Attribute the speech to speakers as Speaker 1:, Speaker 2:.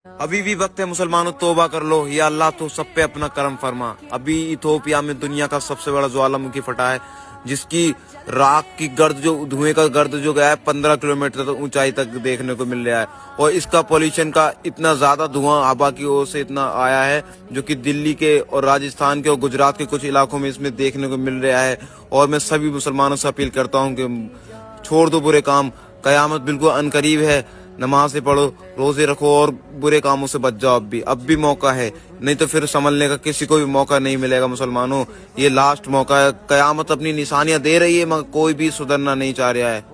Speaker 1: अभी भी वक्त है मुसलमानों, तौबा कर लो, या अल्लाह तो सब पे अपना करम फरमा। अभी इथोपिया में दुनिया का सबसे बड़ा ज्वालामुखी फटा है, जिसकी राख की गर्द, जो धुएं का गर्द जो गया है 15 किलोमीटर तक ऊंचाई तक देखने को मिल रहा है। और इसका पॉल्यूशन का इतना ज्यादा धुआं हवा की ओर से इतना आया है, जो कि दिल्ली के और राजस्थान के और गुजरात के कुछ इलाकों में इसमें देखने को मिल रहा है। और मैं सभी मुसलमानों से अपील करता हूँ कि छोड़ दो बुरे काम, कयामत बिल्कुल अनकरीब है। नमाज़ें पढ़ो, रोजे रखो और बुरे कामों से बच जाओ। अब भी मौका है, नहीं तो फिर संभलने का किसी को भी मौका नहीं मिलेगा। मुसलमानों, ये लास्ट मौका है। कयामत अपनी निशानियां दे रही है, मगर कोई भी सुधरना नहीं चाह रहा है।